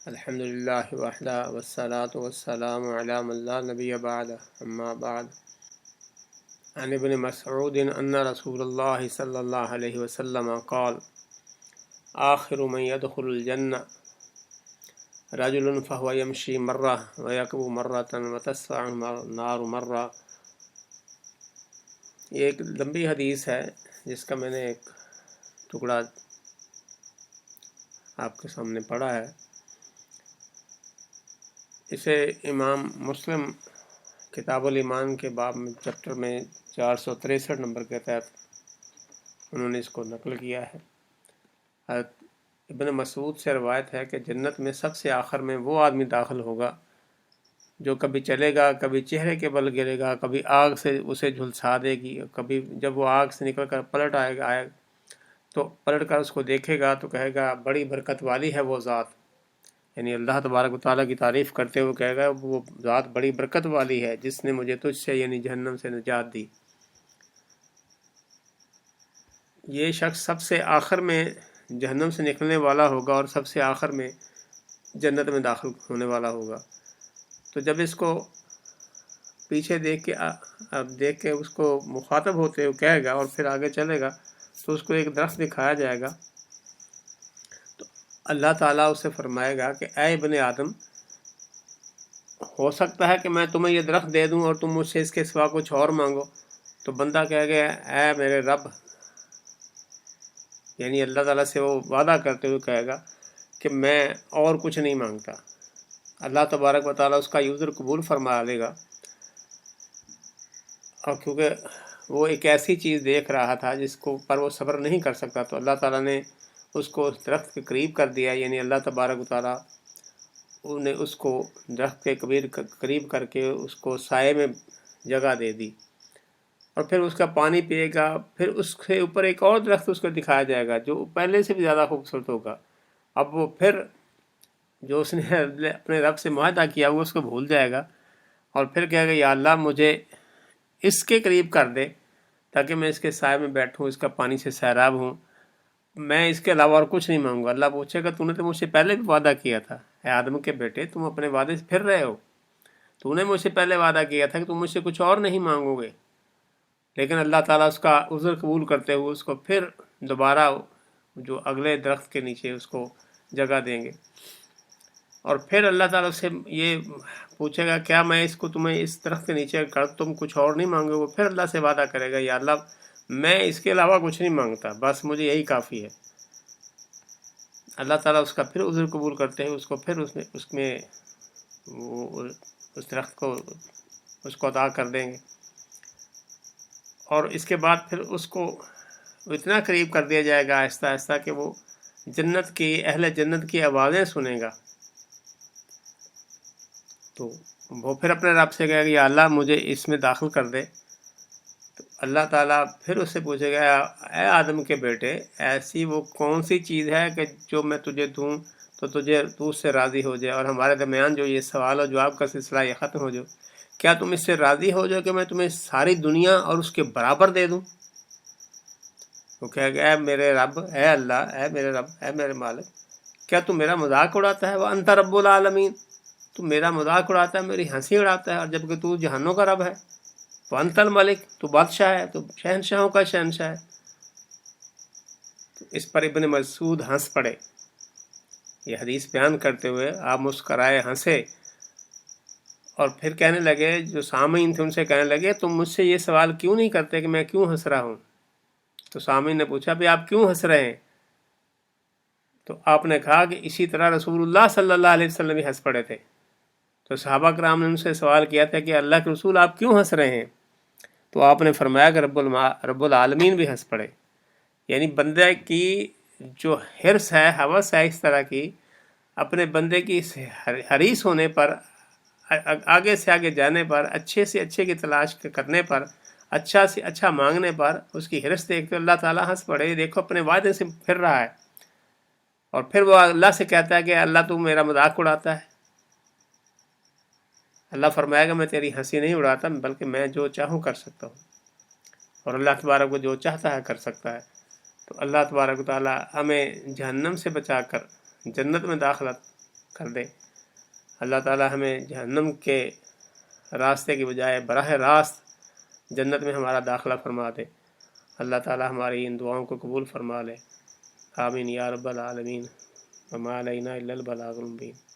الحمد لله وحده والصلاة والسلام على من لا نبي بعده أما بعد. عن ابن مسعود أن رسول الله صلى الله عليه وسلم قال آخر من يدخل الجنة رجل فهو يمشي مرة ويكب مرة وتسفع النار مرة. یہ ایک لمبی حدیث ہے جس کا میں نے ایک ٹکڑا آپ کے سامنے پڑھا ہے. اسے امام مسلم کتاب الایمان کے باب میں چیپٹر میں 463 نمبر کے تحت انہوں نے اس کو نقل کیا ہے. حضرت ابن مسعود سے روایت ہے کہ جنت میں سب سے آخر میں وہ آدمی داخل ہوگا جو کبھی چلے گا، کبھی چہرے کے بل گرے گا، کبھی آگ سے اسے جھلسا دے گی، کبھی جب وہ آگ سے نکل کر پلٹ آئے گا تو پلٹ کر اس کو دیکھے گا تو کہے گا بڑی برکت والی ہے وہ ذات، یعنی اللہ تبارک و تعالیٰ کی تعریف کرتے ہوئے کہے گا وہ ذات بڑی برکت والی ہے جس نے مجھے تجھ سے یعنی جہنم سے نجات دی. یہ شخص سب سے آخر میں جہنم سے نکلنے والا ہوگا اور سب سے آخر میں جنت میں داخل ہونے والا ہوگا. تو جب اس کو پیچھے دیکھ کے اس کو مخاطب ہوتے ہوئے کہے گا اور پھر آگے چلے گا تو اس کو ایک درخت دکھایا جائے گا. تو اللہ تعالیٰ اسے فرمائے گا کہ اے ابن آدم، ہو سکتا ہے کہ میں تمہیں یہ درخت دے دوں اور تم مجھ سے اس کے سوا کچھ اور مانگو. تو بندہ کہے گا اے میرے رب، یعنی اللہ تعالیٰ سے وہ وعدہ کرتے ہوئے کہے گا کہ میں اور کچھ نہیں مانگتا. اللہ تبارک و تعالیٰ اس کا یہ عذر قبول فرما لے گا، اور کیونکہ وہ ایک ایسی چیز دیکھ رہا تھا جس کو پر وہ صبر نہیں کر سکتا تو اللہ تعالیٰ نے اس کو اس درخت کے قریب کر دیا. یعنی اللہ تبارک و تعالیٰ نے اس کو درخت کے قریب کر کے اس کو سائے میں جگہ دے دی، اور پھر اس کا پانی پیے گا. پھر اس کے اوپر ایک اور درخت اس کو دکھایا جائے گا جو پہلے سے بھی زیادہ خوبصورت ہوگا. اب وہ پھر جو اس نے اپنے رب سے معاہدہ کیا وہ اس کو بھول جائے گا اور پھر کہے گا یا اللہ مجھے اس کے قریب کر دے تاکہ میں اس کے سائے میں بیٹھوں، اس کا پانی سے سیراب ہوں، میں اس کے علاوہ اور کچھ نہیں مانگوں گا. اللہ پوچھے گا تو نے تو مجھ سے پہلے بھی وعدہ کیا تھا، اے آدم کے بیٹے تم اپنے وعدے سے پھر رہے ہو، تو نے مجھ سے پہلے وعدہ کیا تھا کہ تم مجھ سے کچھ اور نہیں مانگو گے. لیکن اللہ تعالیٰ اس کا عذر قبول کرتے ہوئے اس کو پھر دوبارہ جو اگلے درخت کے نیچے اس کو جگہ دیں گے. اور پھر اللہ تعالیٰ سے یہ پوچھے گا کیا میں اس کو تمہیں اس درخت کے نیچے کر تم کچھ اور نہیں مانگو گے. پھر اللہ سے وعدہ کرے گا یا اللہ میں اس کے علاوہ کچھ نہیں مانگتا، بس مجھے یہی کافی ہے. اللہ تعالیٰ اس کا پھر عذر قبول کرتے ہیں، اس کو پھر اس میں اس درخت کو اس کو عطا کر دیں گے. اور اس کے بعد پھر اس کو اتنا قریب کر دیا جائے گا آہستہ آہستہ کہ وہ جنت کی اہل جنت کی آوازیں سنے گا. تو وہ پھر اپنے رب سے کہے گا یا اللہ مجھے اس میں داخل کر دے. تو اللہ تعالیٰ پھر اس سے پوچھے گا اے آدم کے بیٹے ایسی وہ کون سی چیز ہے کہ جو میں تجھے دوں تو تو اس سے راضی ہو جائے، اور ہمارے درمیان جو یہ سوال و جواب کا سلسلہ یہ ختم ہو جائے، کیا تم اس سے راضی ہو جاؤ کہ میں تمہیں ساری دنیا اور اس کے برابر دے دوں؟ وہ کہے گا اے میرے رب، اے اللہ، اے میرے رب، اے میرے مالک، کیا تم میرا مذاق اڑاتا ہے؟ وہ انت رب العالمین، تو میرا مذاق اڑاتا ہے، میری ہنسی اڑاتا ہے، اور جبکہ تو جہانوں کا رب ہے. وہ انت الملک، تو بادشاہ ہے، تو شہنشاہوں کا شہنشاہ ہے. تو اس پر ابن مسعود ہنس پڑے. یہ حدیث بیان کرتے ہوئے آپ مسکرائے، ہنسے، اور پھر کہنے لگے، جو سامعین تھے ان سے کہنے لگے تم مجھ سے یہ سوال کیوں نہیں کرتے کہ میں کیوں ہنس رہا ہوں؟ تو سامعین نے پوچھا بھی آپ کیوں ہنس رہے ہیں؟ تو آپ نے کہا کہ اسی طرح رسول اللہ صلی اللہ علیہ وسلم بھی ہنس پڑے تھے. تو صحابہ کرام نے ان سے سوال کیا تھا کہ اللہ کے رسول آپ کیوں ہنس رہے ہیں؟ تو آپ نے فرمایا کہ رب العالمین بھی ہنس پڑے. یعنی بندے کی جو حرص ہے، ہوس ہے اس طرح کی، اپنے بندے کی حریص ہونے پر، آگے سے آگے جانے پر، اچھے سے اچھے کی تلاش کرنے پر، اچھا سے اچھا مانگنے پر اس کی حرص دیکھ کر اللہ تعالیٰ ہنس پڑے. دیکھو اپنے وعدے سے پھر رہا ہے، اور پھر وہ اللہ سے کہتا ہے کہ اللہ تو میرا مذاق اڑاتا ہے. اللہ فرمائے گا میں تیری ہنسی نہیں اڑاتا، بلکہ میں جو چاہوں کر سکتا ہوں، اور اللہ تبارک کو جو چاہتا ہے کر سکتا ہے. تو اللہ تبارک و تعالیٰ ہمیں جہنم سے بچا کر جنت میں داخلہ کر دے۔ اللہ تعالی ہمیں جہنم کے راستے کی بجائے براہ راست جنت میں ہمارا داخلہ فرما دے۔ اللہ تعالی ہماری ان دعاؤں کو قبول فرما لے۔ آمین یا رب العالمین۔ وما علینا الا البلاغ المبین۔